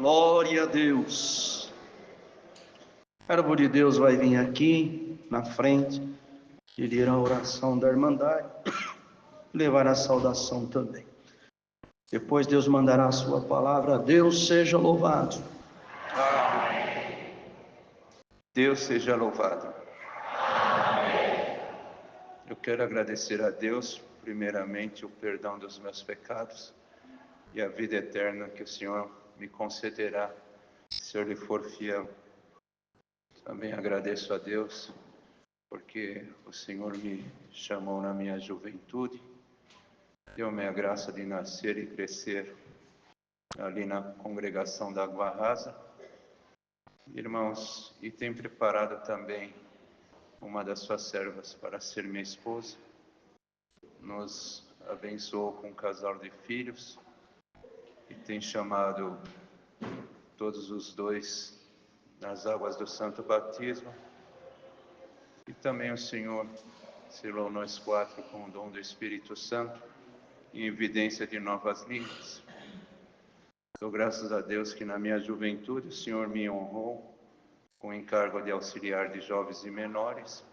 Glória a Deus. O servo de Deus vai vir aqui na frente, pedir a oração da Irmandade, levar a saudação também. Depois Deus mandará a sua palavra. Deus seja louvado. Amém. Deus seja louvado. Amém. Eu quero agradecer a Deus, primeiramente, o perdão dos meus pecados e a vida eterna que o Senhor me concederá, se eu lhe for fiel. Também agradeço a Deus, porque o Senhor me chamou na minha juventude, deu-me a graça de nascer e crescer ali na congregação da Água Rasa. Irmãos, e tem preparado também uma das suas servas para ser minha esposa. Nos abençoou com um casal de filhos e tem chamado todos os dois nas águas do Santo Batismo. E também o Senhor selou nós quatro com o dom do Espírito Santo em evidência de novas línguas. Dou graças a Deus que na minha juventude o Senhor me honrou com o encargo de auxiliar de jovens e menores.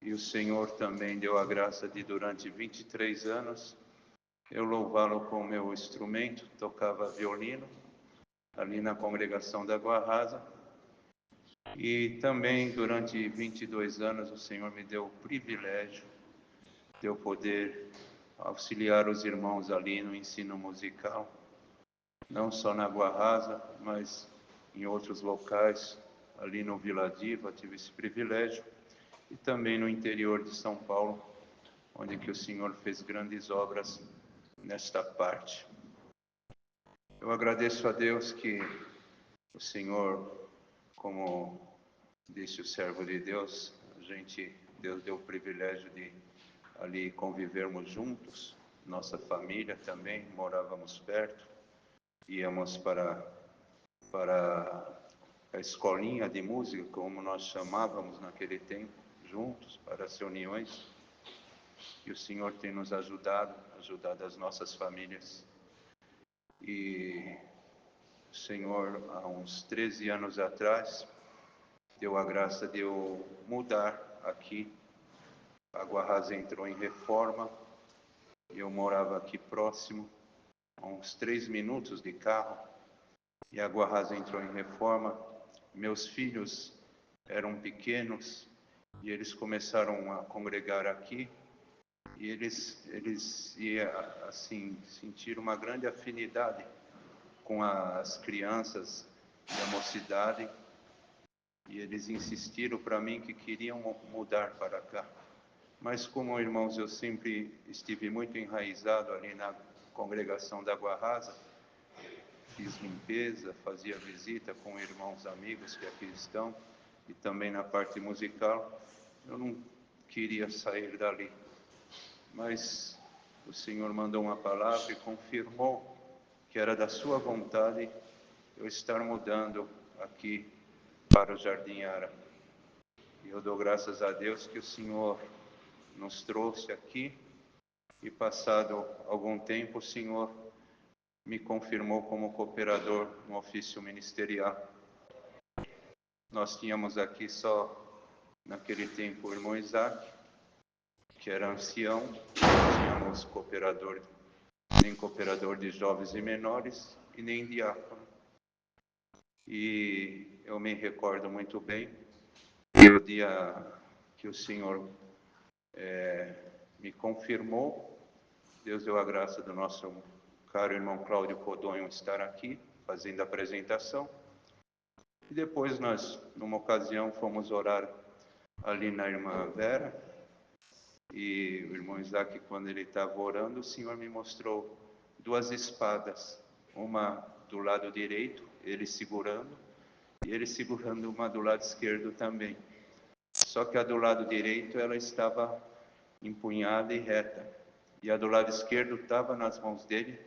E o Senhor também deu a graça de, durante 23 anos, eu louvá-lo com o meu instrumento, tocava violino, ali na congregação da Água Rasa. E também, durante 22 anos, o Senhor me deu o privilégio de eu poder auxiliar os irmãos ali no ensino musical, não só na Água Rasa, mas em outros locais, ali no Vila Diva, tive esse privilégio, e também no interior de São Paulo, onde que o Senhor fez grandes obras nesta parte. Eu agradeço a Deus que o Senhor, como disse o servo de Deus, Deus deu o privilégio de ali convivermos juntos, nossa família também, morávamos perto, íamos para a escolinha de música, como nós chamávamos naquele tempo, juntos, para as reuniões, e o Senhor tem nos ajudado as nossas famílias. E o Senhor, há uns 13 anos atrás, deu a graça de eu mudar aqui. A Água Rasa entrou em reforma, e eu morava aqui próximo, a uns 3 minutos de carro, e a Água Rasa entrou em reforma. Meus filhos eram pequenos, e eles começaram a congregar aqui, e eles iam, assim, sentir uma grande afinidade com as crianças da mocidade, e eles insistiram para mim que queriam mudar para cá. Mas como, irmãos, eu sempre estive muito enraizado ali na congregação da Água Rasa, fiz limpeza, fazia visita com irmãos amigos que aqui estão, e também na parte musical, eu não queria sair dali. Mas o Senhor mandou uma palavra e confirmou que era da sua vontade eu estar mudando aqui para o Jardim Ara. E eu dou graças a Deus que o Senhor nos trouxe aqui, e passado algum tempo o Senhor me confirmou como cooperador no ofício ministerial. Nós tínhamos aqui só, naquele tempo, o irmão Isaac, que era ancião, não tínhamos nem cooperador de jovens e menores, e nem diácono. E eu me recordo muito bem, o dia que o Senhor me confirmou, Deus deu a graça do nosso caro irmão Cláudio Codonho estar aqui, fazendo a apresentação. E depois nós, numa ocasião, fomos orar ali na irmã Vera, e o irmão Isaac, quando ele estava orando, o Senhor me mostrou 2 espadas, uma do lado direito, ele segurando, e ele segurando uma do lado esquerdo também. Só que a do lado direito, ela estava empunhada e reta, e a do lado esquerdo estava nas mãos dele,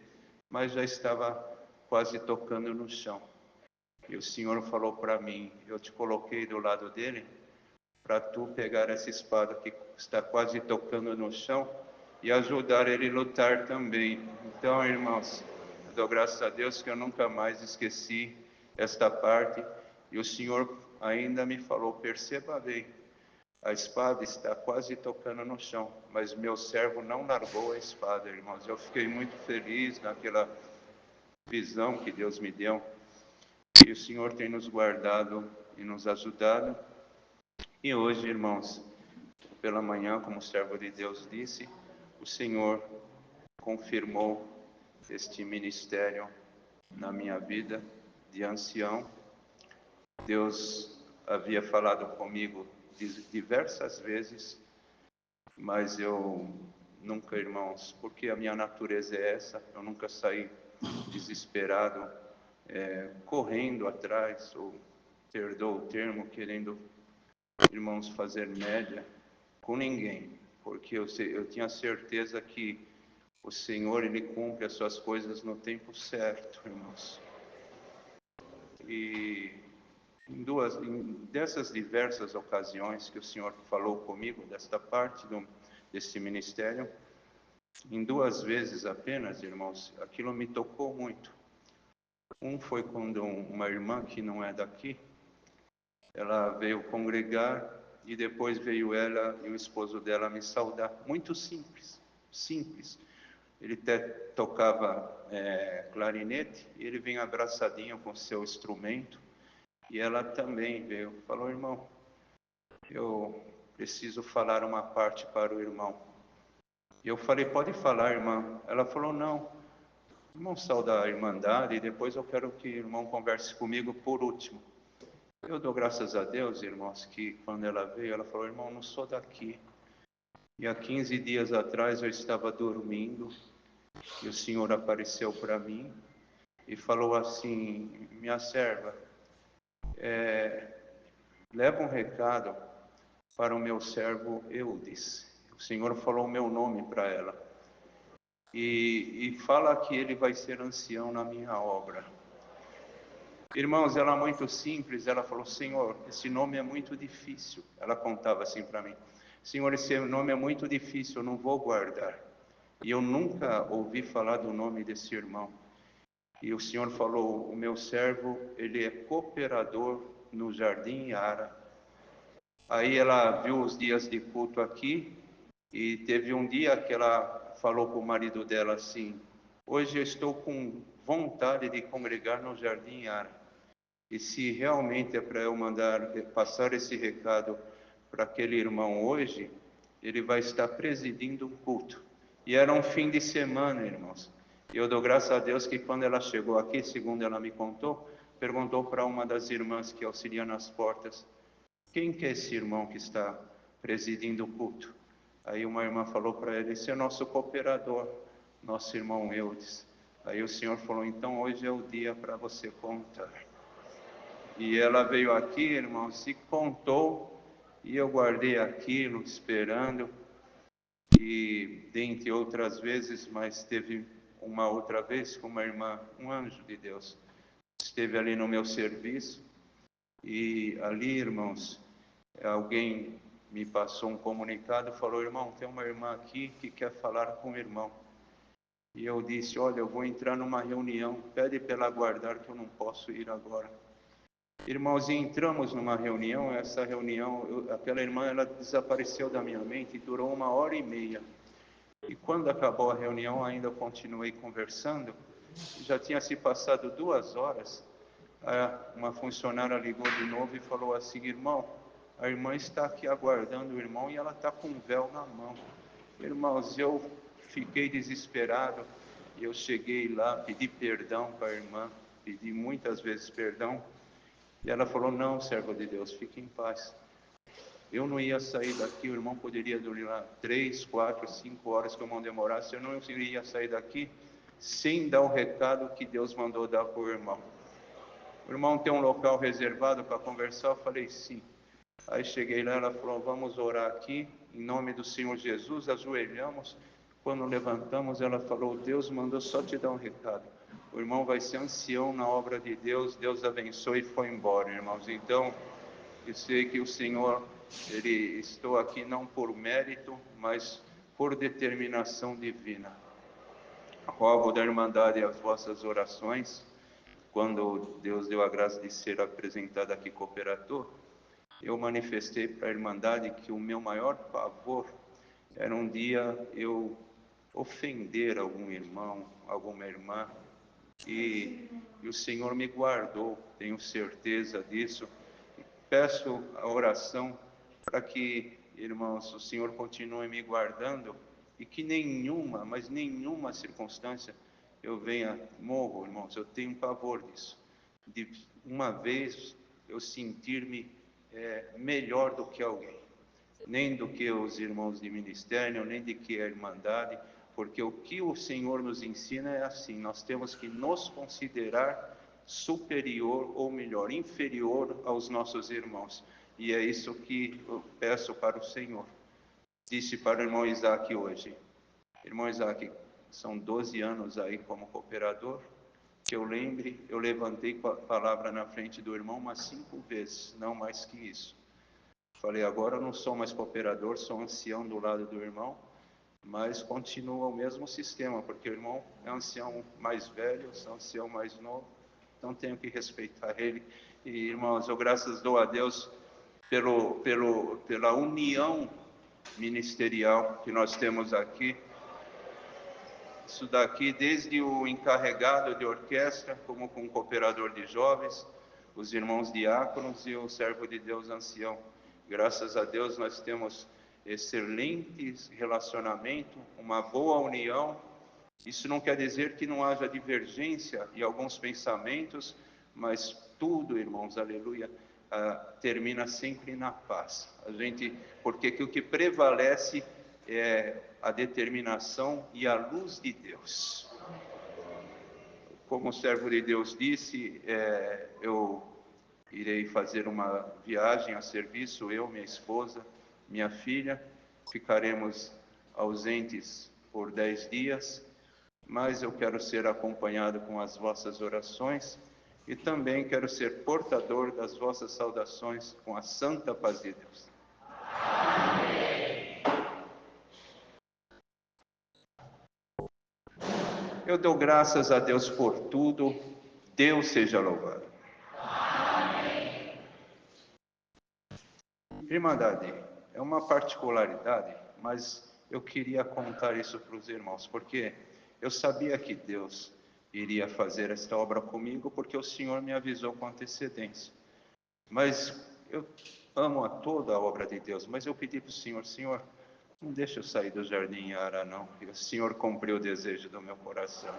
mas já estava quase tocando no chão. E o Senhor falou para mim: eu te coloquei do lado dele para tu pegar essa espada que está quase tocando no chão e ajudar ele a lutar também. Então, irmãos, dou graças a Deus que eu nunca mais esqueci esta parte. E o Senhor ainda me falou, perceba bem, a espada está quase tocando no chão, mas meu servo não largou a espada, irmãos. Eu fiquei muito feliz naquela visão que Deus me deu. E o Senhor tem nos guardado e nos ajudado. E hoje, irmãos, pela manhã, como o servo de Deus disse, o Senhor confirmou este ministério na minha vida de ancião. Deus havia falado comigo diversas vezes, mas eu nunca, irmãos, porque a minha natureza é essa, eu nunca saí desesperado, correndo atrás, ou perdoa o termo, querendo, irmãos, fazer média com ninguém, porque eu tinha certeza que o Senhor, Ele cumpre as suas coisas no tempo certo, irmãos. E dessas diversas ocasiões que o Senhor falou comigo, desta parte desse ministério, em 2 vezes apenas, irmãos, aquilo me tocou muito. Um foi quando uma irmã que não é daqui, ela veio congregar e depois veio ela e o esposo dela me saudar. Muito simples, simples. Ele até tocava clarinete e ele vinha abraçadinho com seu instrumento. E ela também veio, falou, irmão, eu preciso falar uma parte para o irmão. E eu falei, pode falar, irmã. Ela falou, não, irmão, saúda a irmandade e depois eu quero que o irmão converse comigo por último. Eu dou graças a Deus, irmãos, que quando ela veio, ela falou, irmão, não sou daqui. E há 15 dias atrás eu estava dormindo e o Senhor apareceu para mim e falou assim, minha serva, leva um recado para o meu servo Eudes. O Senhor falou o meu nome para ela. E fala que ele vai ser ancião na minha obra. Irmãos, ela é muito simples, ela falou, Senhor, esse nome é muito difícil. Ela contava assim para mim, Senhor, esse nome é muito difícil, eu não vou guardar. E eu nunca ouvi falar do nome desse irmão. E o Senhor falou, o meu servo, ele é cooperador no Jardim Ara. Aí ela viu os dias de culto aqui, e teve um dia que ela falou para o marido dela assim, hoje eu estou com vontade de congregar no Jardim Ara. E se realmente é para eu passar esse recado para aquele irmão hoje, ele vai estar presidindo um culto. E era um fim de semana, irmãos. E eu dou graças a Deus que quando ela chegou aqui, segundo ela me contou, perguntou para uma das irmãs que auxilia nas portas, quem que é esse irmão que está presidindo o culto? Aí uma irmã falou para ele, esse é nosso cooperador, nosso irmão Eudes. Aí o Senhor falou, então hoje é o dia para você contar. E ela veio aqui, irmão, se contou, e eu guardei aquilo, esperando. E dentre outras vezes, mas teve uma outra vez com uma irmã, um anjo de Deus, esteve ali no meu serviço. E ali, irmãos, alguém me passou um comunicado, falou, irmão, tem uma irmã aqui que quer falar com o irmão. E eu disse, olha, eu vou entrar numa reunião, pede para ela aguardar que eu não posso ir agora. Irmãos, entramos numa reunião, aquela irmã, ela desapareceu da minha mente e durou 1h30. E quando acabou a reunião, ainda continuei conversando, já tinha se passado 2 horas, uma funcionária ligou de novo e falou assim, irmão, a irmã está aqui aguardando o irmão e ela está com um véu na mão. Irmãos, eu fiquei desesperado, e eu cheguei lá, pedi perdão para a irmã, pedi muitas vezes perdão, e ela falou, não, servo de Deus, fique em paz. Eu não ia sair daqui, o irmão poderia dormir lá 3, 4, 5 horas que o irmão demorasse, eu não iria sair daqui sem dar o recado que Deus mandou dar para o irmão. O irmão tem um local reservado para conversar? Eu falei, sim. Aí cheguei lá, ela falou, vamos orar aqui, em nome do Senhor Jesus, ajoelhamos. Quando levantamos, ela falou, Deus mandou só te dar um recado. O irmão vai ser ancião na obra de Deus, Deus abençoe, e foi embora, irmãos. Então, eu sei que o Senhor, estou aqui não por mérito, mas por determinação divina. rogo da Irmandade as vossas orações. Quando Deus deu a graça de ser apresentado aqui cooperador, eu manifestei para a Irmandade que o meu maior pavor era um dia eu ofender algum irmão, alguma irmã, e o Senhor me guardou, tenho certeza disso. Peço a oração para que, irmãos, o Senhor continue me guardando e que nenhuma, mas nenhuma circunstância eu venha, morro, irmãos, eu tenho pavor disso, de uma vez eu sentir-me melhor do que alguém, nem do que os irmãos de ministério, nem de que a Irmandade, porque o que o Senhor nos ensina é assim: nós temos que nos considerar superior, ou melhor, inferior aos nossos irmãos. E é isso que eu peço para o Senhor. Disse para o irmão Isaac hoje: irmão Isaac, são 12 anos aí como cooperador, que eu lembre, eu levantei a palavra na frente do irmão umas 5 vezes, não mais que isso. Falei, agora eu não sou mais cooperador, sou ancião do lado do irmão, mas continua o mesmo sistema, porque o irmão é ancião mais velho, eu sou ancião mais novo, então tenho que respeitar ele. E, irmãos, eu graças dou a Deus pela união ministerial que nós temos aqui. Isso daqui, desde o encarregado de orquestra, como com o cooperador de jovens, os irmãos diáconos e o servo de Deus ancião. Graças a Deus nós temos excelente relacionamento, uma boa união. Isso não quer dizer que não haja divergência em alguns pensamentos, mas tudo, irmãos, aleluia, termina sempre na paz. Porque o que prevalece é a determinação e a luz de Deus. Como o servo de Deus disse, eu irei fazer uma viagem a serviço, eu, minha esposa, minha filha, ficaremos ausentes por 10 dias, mas eu quero ser acompanhado com as vossas orações e também quero ser portador das vossas saudações com a santa paz de Deus. Eu dou graças a Deus por tudo, Deus seja louvado. Irmandade, é uma particularidade, mas eu queria contar isso para os irmãos, porque eu sabia que Deus iria fazer esta obra comigo, porque o Senhor me avisou com antecedência. Mas eu amo a toda a obra de Deus, mas eu pedi para o Senhor, Senhor, não deixa eu sair do Jardim Ara, não, porque o Senhor cumpriu o desejo do meu coração.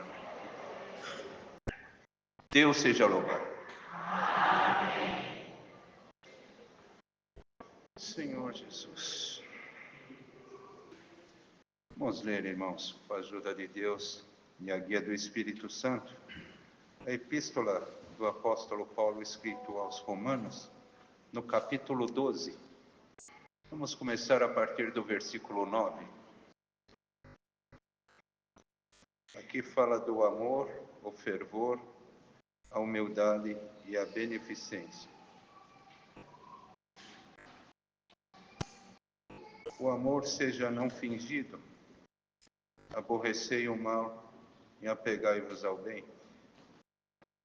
Deus seja louvado. Senhor Jesus. Vamos ler, irmãos, com a ajuda de Deus e a guia do Espírito Santo, a epístola do apóstolo Paulo escrito aos Romanos, no capítulo 12. Vamos começar a partir do versículo 9. Aqui fala do amor, o fervor, a humildade e a beneficência. O amor seja não fingido, aborrecei o mal e apegai-vos ao bem.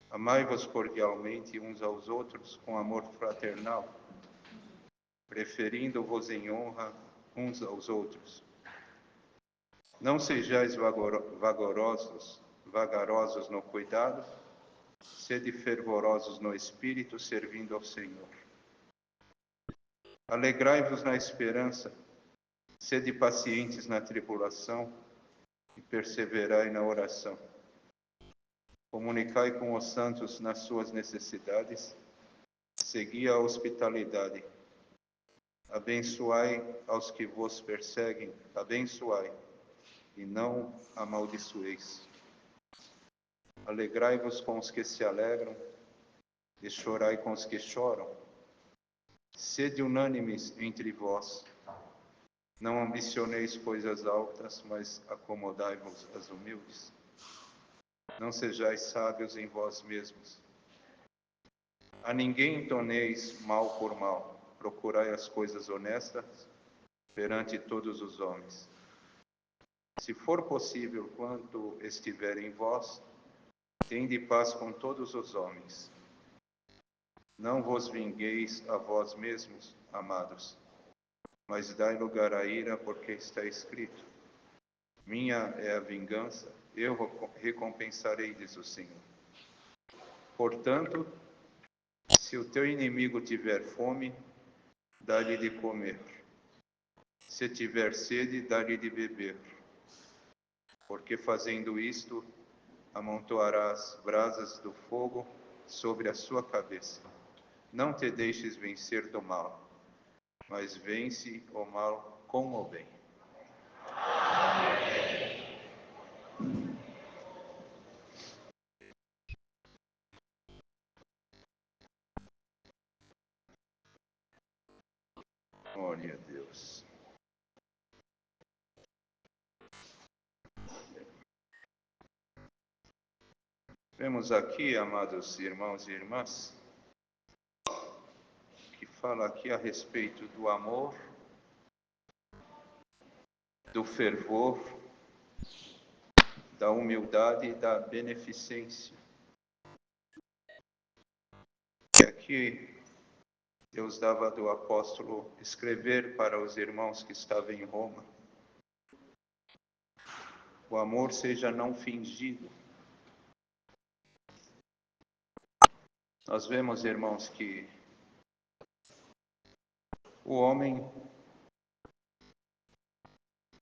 Amai-vos cordialmente uns aos outros com amor fraternal, preferindo-vos em honra uns aos outros. Não sejais vagarosos no cuidado, sede fervorosos no espírito, servindo ao Senhor. Alegrai-vos na esperança, sede pacientes na tribulação e perseverai na oração. Comunicai com os santos nas suas necessidades, segui a hospitalidade. Abençoai aos que vos perseguem, abençoai, e não amaldiçoeis. Alegrai-vos com os que se alegram, e chorai com os que choram. Sede unânimes entre vós. Não ambicioneis coisas altas, mas acomodai-vos às humildes. Não sejais sábios em vós mesmos. A ninguém torneis mal por mal. Procurai as coisas honestas perante todos os homens. Se for possível, quando estiver em vós, tende paz com todos os homens. Não vos vingueis a vós mesmos, amados, mas dai lugar à ira, porque está escrito: minha é a vingança, eu recompensarei, diz o Senhor. Portanto, se o teu inimigo tiver fome, dá-lhe de comer. Se tiver sede, dá-lhe de beber. Porque fazendo isto, amontoarás brasas do fogo sobre a sua cabeça. Não te deixes vencer do mal, mas vence o mal com o bem. Glória a Deus. Vemos aqui, amados irmãos e irmãs, que fala aqui a respeito do amor, do fervor, da humildade e da beneficência. E aqui Deus dava do apóstolo escrever para os irmãos que estavam em Roma: o amor seja não fingido. Nós vemos, irmãos, que o homem,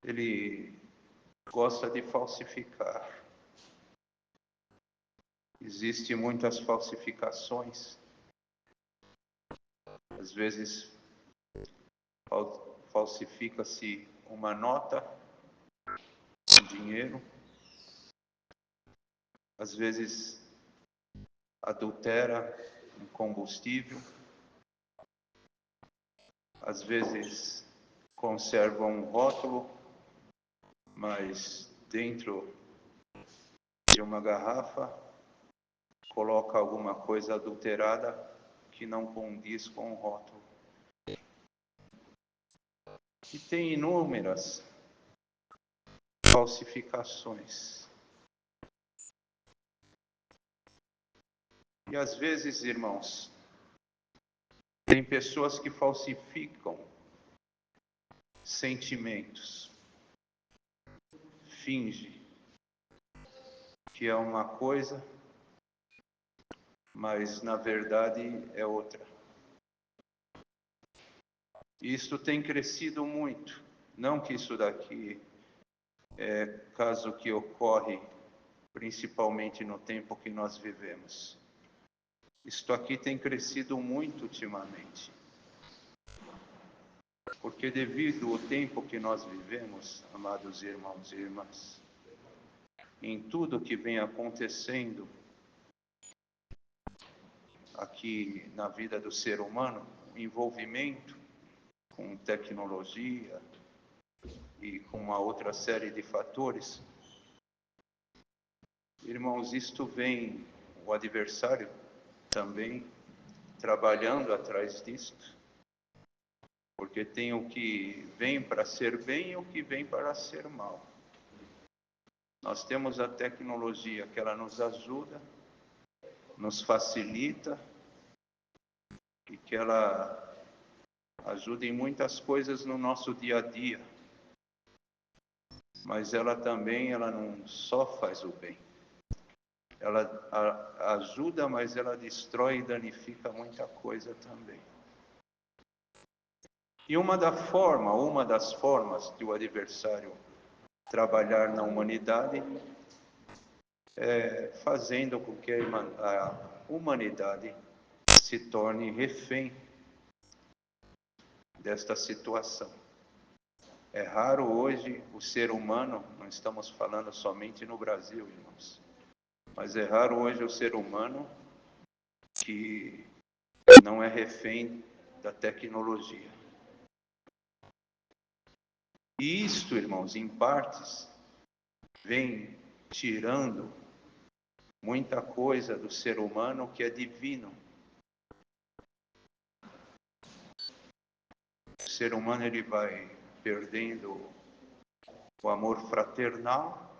ele gosta de falsificar. Existem muitas falsificações. Às vezes, falsifica-se uma nota, um dinheiro. Às vezes, adultera um combustível. Às vezes, conserva um rótulo, mas dentro de uma garrafa coloca alguma coisa adulterada que não condiz com o rótulo. E tem inúmeras falsificações. E às vezes, irmãos, tem pessoas que falsificam sentimentos, finge que é uma coisa, mas na verdade é outra. Isto tem crescido muito. Não que isso daqui é caso que ocorre principalmente no tempo que nós vivemos. Isto aqui tem crescido muito ultimamente. Porque devido ao tempo que nós vivemos, amados irmãos e irmãs, em tudo que vem acontecendo aqui na vida do ser humano, envolvimento com tecnologia e com uma outra série de fatores, irmãos, isto vem, o adversário também trabalhando atrás disto, porque tem o que vem para ser bem e o que vem para ser mal. Nós temos a tecnologia que ela nos ajuda, nos facilita e que ela ajuda em muitas coisas no nosso dia a dia. Mas ela também, ela não só faz o bem. Ela ajuda, mas ela destrói e danifica muita coisa também. E uma das formas de o adversário trabalhar na humanidade é fazendo com que a humanidade se torne refém desta situação. É raro hoje o ser humano, não estamos falando somente no Brasil, irmãos, mas é raro hoje o ser humano que não é refém da tecnologia. E isto, irmãos, em partes, vem tirando muita coisa do ser humano que é divino. O ser humano, ele vai perdendo o amor fraternal,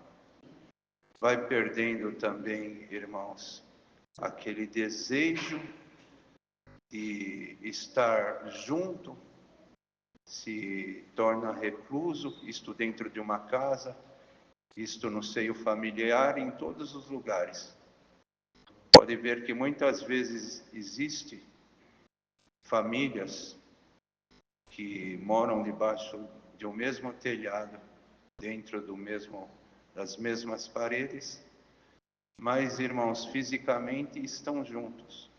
vai perdendo também, irmãos, aquele desejo de estar junto, se torna recluso, isto dentro de uma casa, isto no seio familiar, em todos os lugares. Pode ver que muitas vezes existe famílias que moram debaixo de um mesmo telhado, dentro das mesmas paredes, mas, irmãos, fisicamente estão juntos,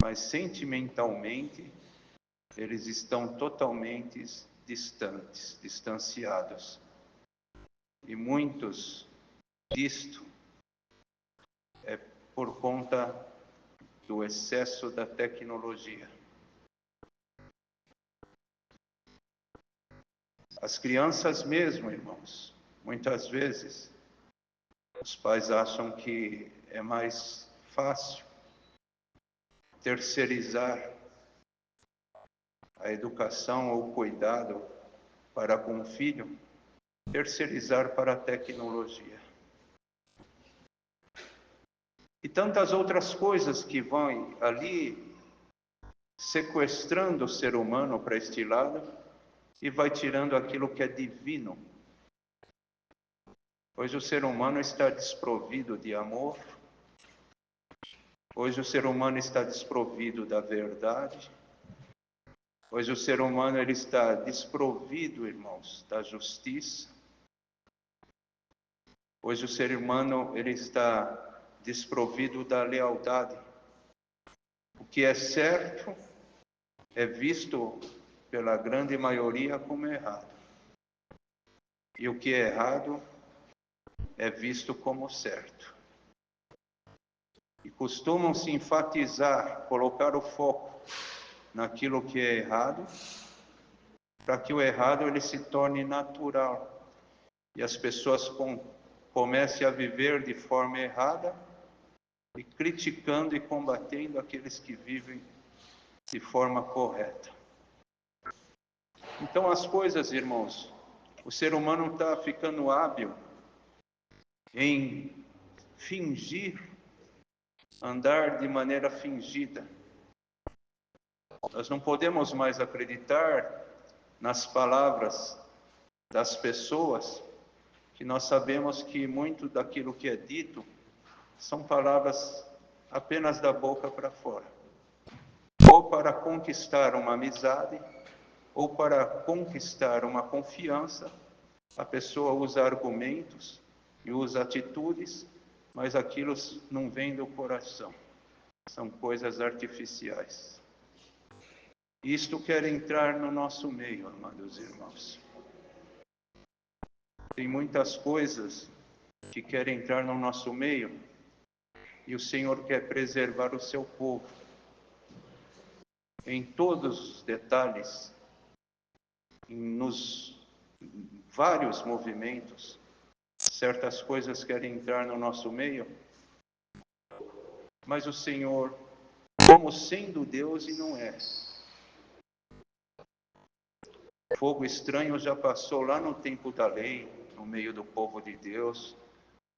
mas sentimentalmente eles estão totalmente distantes, distanciados. E muitos disto é por conta do excesso da tecnologia. As crianças mesmo, irmãos, muitas vezes os pais acham que é mais fácil terceirizar a educação ou o cuidado para com o filho, terceirizar para a tecnologia. E tantas outras coisas que vão ali sequestrando o ser humano para este lado e vai tirando aquilo que é divino. Hoje o ser humano está desprovido de amor. Hoje o ser humano está desprovido da verdade. Hoje o ser humano ele está desprovido, irmãos, da justiça. Hoje o ser humano ele está desprovido da lealdade. O que é certo é visto pela grande maioria como errado. E o que é errado é visto como certo. E costumam se enfatizar, colocar o foco naquilo que é errado, para que o errado ele se torne natural e as pessoas comecem a viver de forma errada e criticando e combatendo aqueles que vivem de forma correta. Então as coisas, irmãos, o ser humano está ficando hábil em fingir, andar de maneira fingida. Nós não podemos mais acreditar nas palavras das pessoas, que nós sabemos que muito daquilo que é dito são palavras apenas da boca para fora. Ou para conquistar uma amizade, ou para conquistar uma confiança, a pessoa usa argumentos e usa atitudes, mas aquilo não vem do coração. São coisas artificiais. Isto quer entrar no nosso meio, amados irmãos. Tem muitas coisas que querem entrar no nosso meio e o Senhor quer preservar o seu povo. Em todos os detalhes, nos vários movimentos, certas coisas querem entrar no nosso meio, mas o Senhor, como sendo Deus e não é. Fogo estranho já passou lá no tempo da lei, no meio do povo de Deus,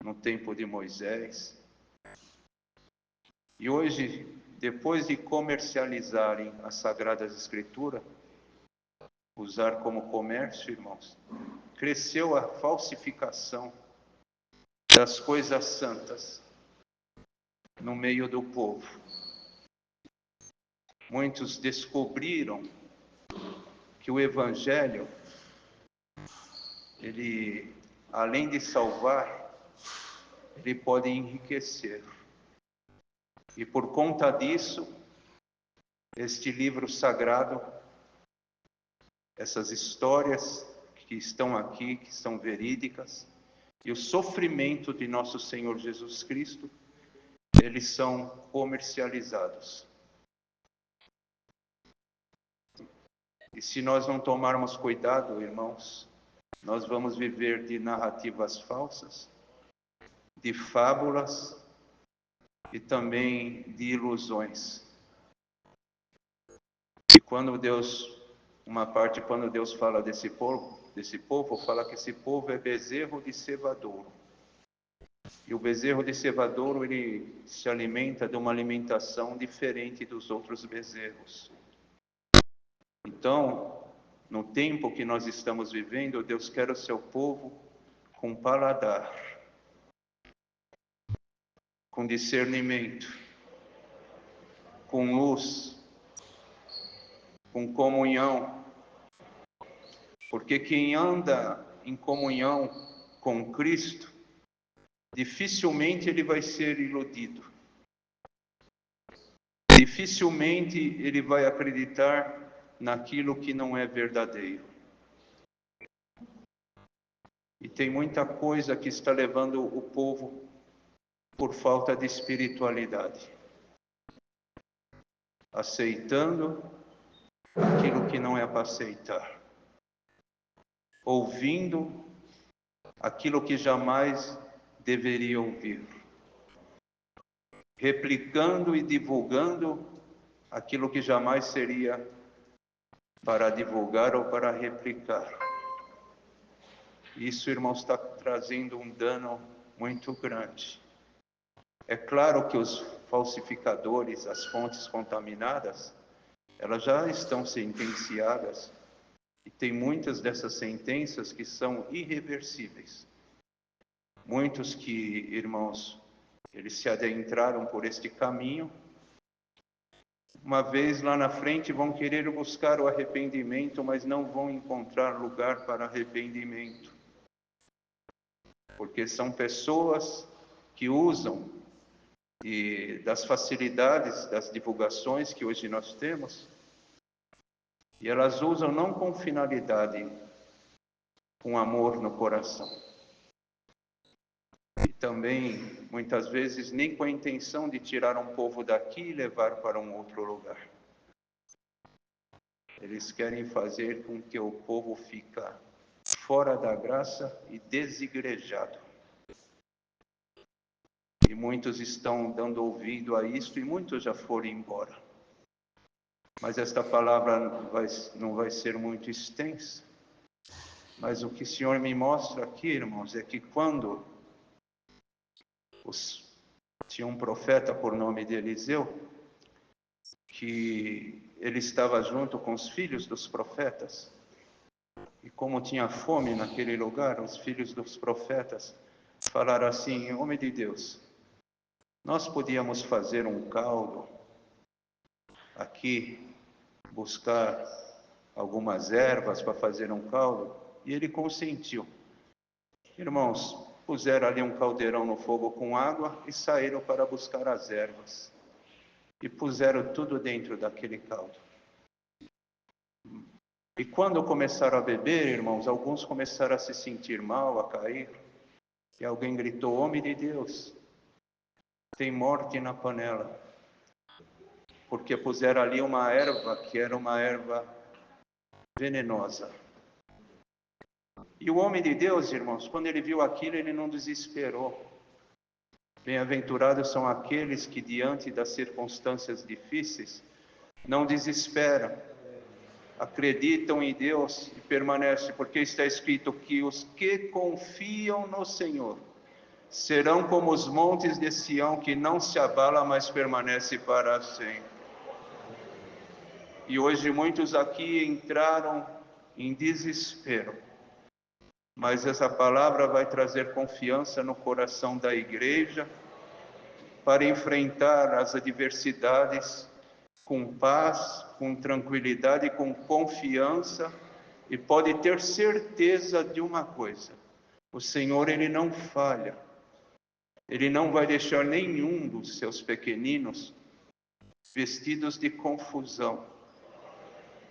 no tempo de Moisés. E hoje, depois de comercializarem as Sagradas Escrituras, usar como comércio, irmãos, cresceu a falsificação das coisas santas no meio do povo. Muitos descobriram que o Evangelho, ele, além de salvar, ele pode enriquecer. E por conta disso, este livro sagrado, essas histórias que estão aqui, que são verídicas, e o sofrimento de nosso Senhor Jesus Cristo, eles são comercializados. E se nós não tomarmos cuidado, irmãos, nós vamos viver de narrativas falsas, de fábulas e também de ilusões. E quando Deus fala desse povo, desse povo, fala que esse povo é bezerro de cevadouro. E o bezerro de cevadouro, ele se alimenta de uma alimentação diferente dos outros bezerros. Então, no tempo que nós estamos vivendo, Deus quer o seu povo com paladar, com discernimento, com luz, com comunhão. Porque quem anda em comunhão com Cristo, dificilmente ele vai ser iludido. Dificilmente ele vai acreditar naquilo que não é verdadeiro. E tem muita coisa que está levando o povo por falta de espiritualidade, aceitando aquilo que não é para aceitar, ouvindo aquilo que jamais deveria ouvir, replicando e divulgando aquilo que jamais seria para divulgar ou para replicar. Isso, irmãos, está trazendo um dano muito grande. É claro que os falsificadores, as fontes contaminadas, elas já estão sentenciadas, e tem muitas dessas sentenças que são irreversíveis. Muitos que, irmãos, eles se adentraram por este caminho, uma vez lá na frente vão querer buscar o arrependimento, mas não vão encontrar lugar para arrependimento. Porque são pessoas que usam das facilidades das divulgações que hoje nós temos, e elas usam não com finalidade, com amor no coração. E também, muitas vezes, nem com a intenção de tirar um povo daqui e levar para um outro lugar. Eles querem fazer com que o povo fique fora da graça e desigrejado. E muitos estão dando ouvido a isto e muitos já foram embora. Mas esta palavra não vai ser muito extensa. Mas o que o Senhor me mostra aqui, irmãos, é que quando tinha um profeta por nome de Eliseu, que ele estava junto com os filhos dos profetas, e como tinha fome naquele lugar, os filhos dos profetas falaram assim: homem de Deus, nós podíamos fazer um caldo aqui, buscar algumas ervas para fazer um caldo, e ele consentiu. Irmãos, puseram ali um caldeirão no fogo com água e saíram para buscar as ervas. E puseram tudo dentro daquele caldo. E quando começaram a beber, irmãos, alguns começaram a se sentir mal, a cair. E alguém gritou: homem de Deus, tem morte na panela. Porque puseram ali uma erva que era uma erva venenosa. E o homem de Deus, irmãos, quando ele viu aquilo, ele não desesperou. Bem-aventurados são aqueles que, diante das circunstâncias difíceis, não desesperam, acreditam em Deus e permanecem, porque está escrito que os que confiam no Senhor serão como os montes de Sião, que não se abala, mas permanece para sempre. E hoje muitos aqui entraram em desespero, mas essa palavra vai trazer confiança no coração da igreja para enfrentar as adversidades com paz, com tranquilidade, com confiança, e pode ter certeza de uma coisa: o Senhor, ele não falha. Ele não vai deixar nenhum dos seus pequeninos vestidos de confusão.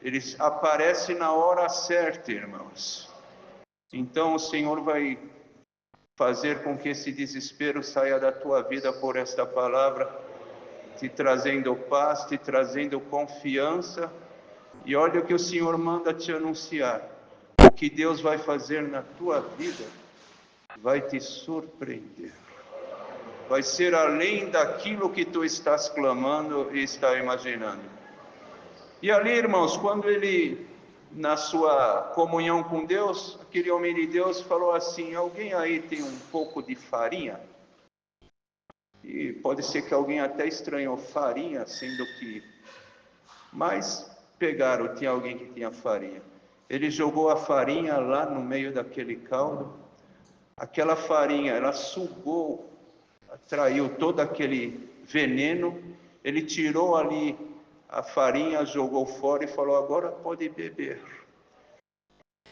Eles aparecem na hora certa, irmãos. Então o Senhor vai fazer com que esse desespero saia da tua vida por esta palavra, te trazendo paz, te trazendo confiança. E olha o que o Senhor manda te anunciar: o que Deus vai fazer na tua vida vai te surpreender. Vai ser além daquilo que tu estás clamando e está imaginando. E ali, irmãos, quando ele na sua comunhão com Deus, aquele homem de Deus falou assim: alguém aí tem um pouco de farinha? E pode ser que alguém até estranhou farinha, sendo que... Mas pegaram, tinha alguém que tinha farinha. Ele jogou a farinha lá no meio daquele caldo. Aquela farinha, ela sugou, atraiu todo aquele veneno. Ele tirou ali a farinha, jogou fora e falou: agora pode beber,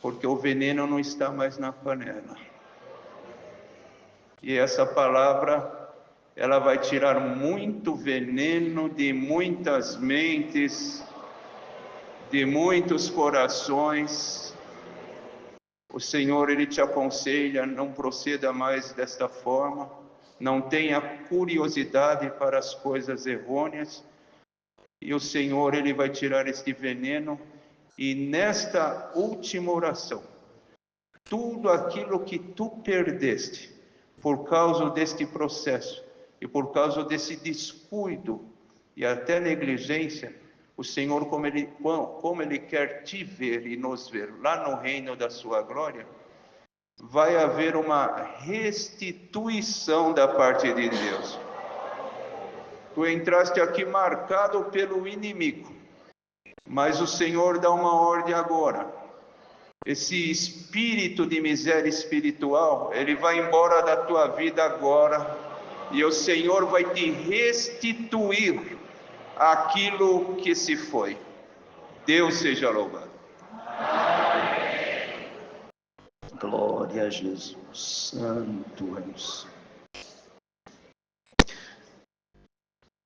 porque o veneno não está mais na panela. E essa palavra, ela vai tirar muito veneno de muitas mentes, de muitos corações. O Senhor, Ele te aconselha: não proceda mais desta forma, não tenha curiosidade para as coisas errôneas, e o Senhor, Ele vai tirar este veneno. E nesta última oração, tudo aquilo que tu perdeste por causa deste processo e por causa desse descuido e até negligência, o Senhor, como Ele quer te ver e nos ver lá no reino da sua glória, vai haver uma restituição da parte de Deus. Tu entraste aqui marcado pelo inimigo, mas o Senhor dá uma ordem agora. Esse espírito de miséria espiritual, ele vai embora da tua vida agora, e o Senhor vai te restituir aquilo que se foi. Deus seja louvado. Glória a Jesus. Santo é o Senhor.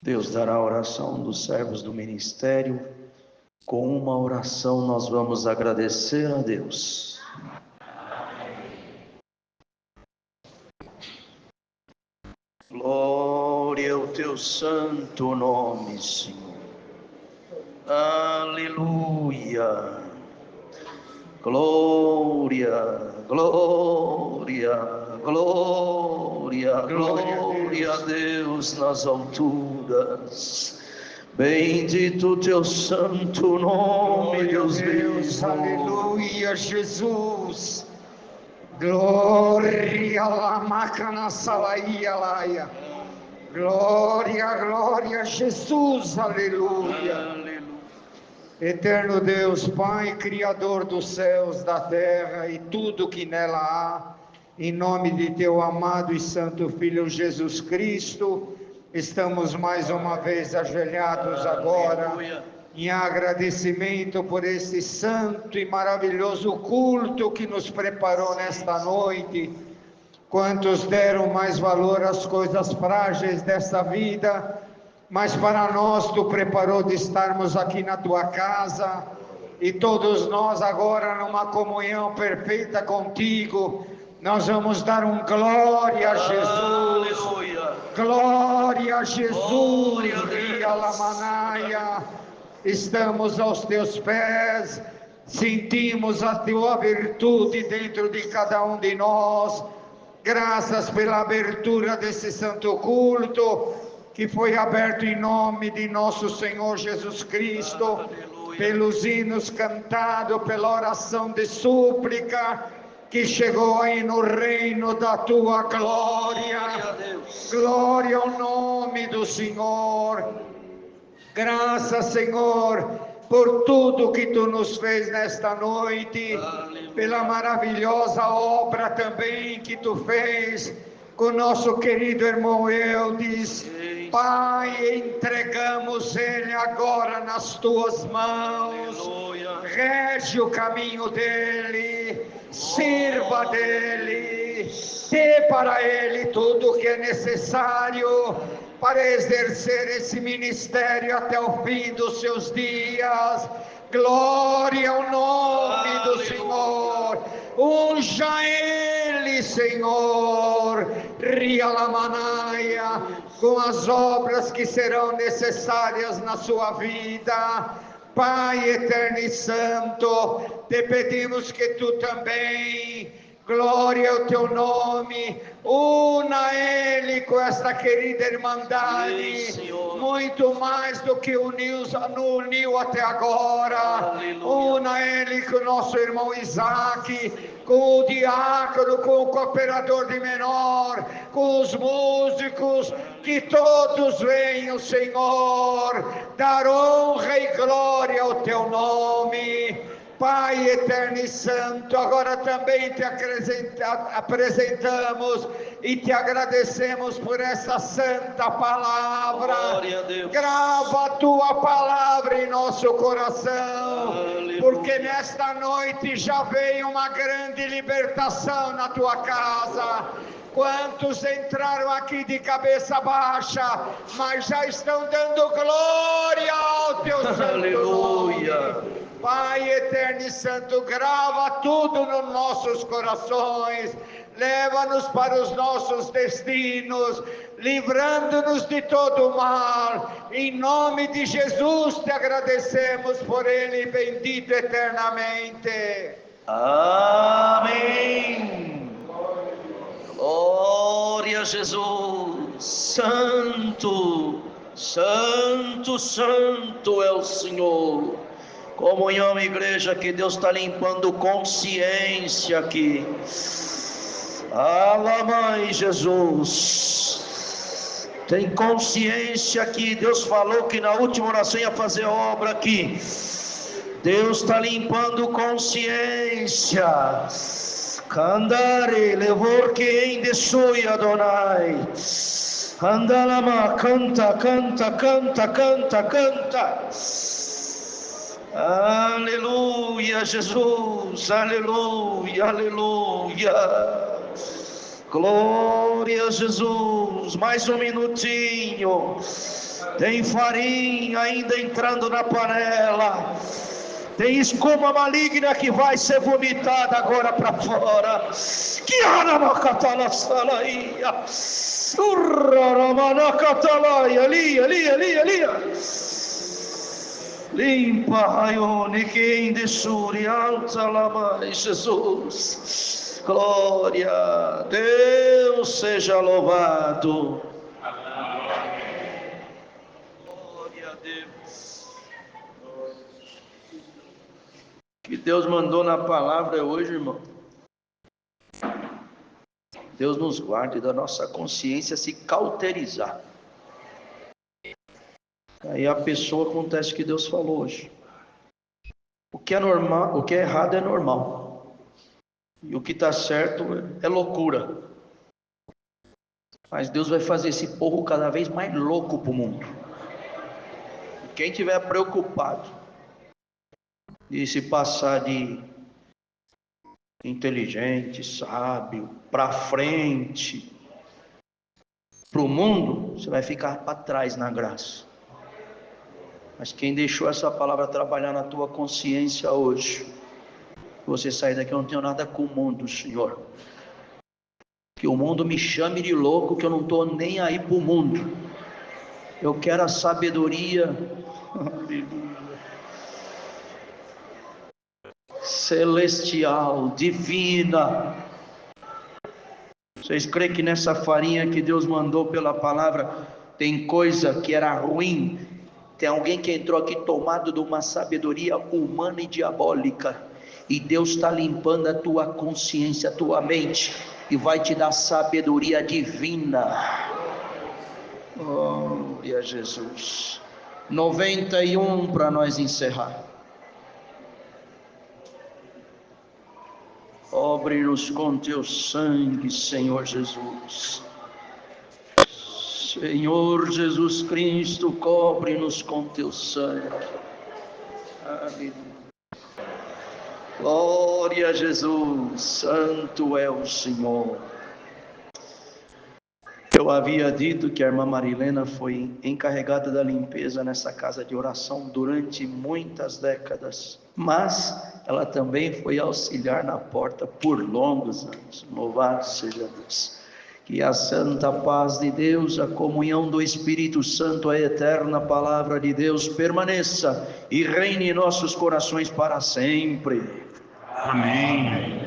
Deus dará a oração dos servos do ministério. Com uma oração nós vamos agradecer a Deus. Glória ao teu santo nome, Senhor. Aleluia. Glória, glória, glória, glória a Deus nas alturas. Bendito teu santo nome, Deus vivo. Aleluia, Jesus. Glória lá, macana salaia laia. Glória, glória, Jesus, aleluia. Eterno Deus, Pai, Criador dos céus, da terra e tudo que nela há, em nome de teu amado e santo Filho Jesus Cristo, estamos mais uma vez ajoelhados agora, em agradecimento por este santo e maravilhoso culto que nos preparou nesta noite. Quantos deram mais valor às coisas frágeis desta vida, mas para nós tu preparou de estarmos aqui na tua casa, e todos nós agora numa comunhão perfeita contigo, nós vamos dar um glória a Jesus. Aleluia. Glória a Jesus. Estamos aos teus pés, sentimos a tua virtude dentro de cada um de nós. Graças pela abertura desse santo culto, que foi aberto em nome de nosso Senhor Jesus Cristo, aleluia, pelos hinos cantados, pela oração de súplica, que chegou aí no reino da tua glória. Glória ao nome do Senhor. Graças, Senhor, por tudo que tu nos fez nesta noite, pela maravilhosa obra também que tu fez com nosso querido irmão Eudes. Pai, entregamos ele agora nas tuas mãos. Rege o caminho dele, sirva dele, dê para ele tudo o que é necessário para exercer esse ministério até o fim dos seus dias. Glória ao nome do Senhor. Unja ele, Senhor, Rialamanaia, com as obras que serão necessárias na sua vida. Pai eterno e santo, te pedimos que tu também Glória ao teu nome. Una ele com esta querida irmandade, muito mais do que uniu até agora. Una ele com o nosso irmão Isaac, com o diácono, com o cooperador de menor, com os músicos, que todos venham, Senhor, dar honra e glória ao teu nome. Pai eterno e santo, agora também te apresentamos e te agradecemos por essa santa palavra. Grava a tua palavra em nosso coração, porque nesta noite já veio uma grande libertação na tua casa. Quantos entraram aqui de cabeça baixa, mas já estão dando glória ao teu santo nome. Pai eterno e santo, grava tudo nos nossos corações, leva-nos para os nossos destinos, livrando-nos de todo mal. Em nome de Jesus te agradecemos por ele, bendito eternamente. Amém. Glória a Jesus. Santo, santo, santo é o Senhor. Comunhão, igreja, que Deus está limpando consciência aqui. Mãe Jesus. Tem consciência que Deus falou que na última oração ia fazer obra aqui. Deus está limpando consciência. Candare, levor que endessui Adonai. Andalama, canta, canta, canta, canta, canta. Aleluia, Jesus, aleluia, aleluia. Glória a Jesus. Mais um minutinho. Tem farinha ainda entrando na panela. Tem escuma maligna que vai ser vomitada agora para fora. Que aramakatalassalaia. Urraramanakatalaia. Ali. Limpa, Raione, quem desure, alta lá, Jesus. Glória, Deus seja louvado. Glória a Deus. Que Deus mandou na palavra hoje, irmão. Deus nos guarde da nossa consciência se cauterizar. Aí a pessoa acontece o que Deus falou hoje. O que é normal, o que é errado é normal. E o que está certo é loucura. Mas Deus vai fazer esse povo cada vez mais louco para o mundo. E quem estiver preocupado de se passar de inteligente, sábio, para frente, para o mundo, você vai ficar para trás na graça. Mas quem deixou essa palavra trabalhar na tua consciência hoje, você sair daqui, eu não tenho nada com o mundo, Senhor. Que o mundo me chame de louco, que eu não estou nem aí para o mundo. Eu quero a sabedoria celestial, divina. Vocês creem que nessa farinha que Deus mandou pela palavra, tem coisa que era ruim? Tem alguém que entrou aqui tomado de uma sabedoria humana e diabólica, e Deus está limpando a tua consciência, a tua mente, e vai te dar sabedoria divina. Glória a Jesus. 91 para nós encerrar. Cobre-nos com teu sangue, Senhor Jesus. Senhor Jesus Cristo, cobre-nos com teu sangue. Aleluia. Glória a Jesus, santo é o Senhor. Eu havia dito que a irmã Marilena foi encarregada da limpeza nessa casa de oração durante muitas décadas, mas ela também foi auxiliar na porta por longos anos. Louvado seja Deus. Que a santa paz de Deus, a comunhão do Espírito Santo, a eterna palavra de Deus permaneça e reine em nossos corações para sempre. Amém.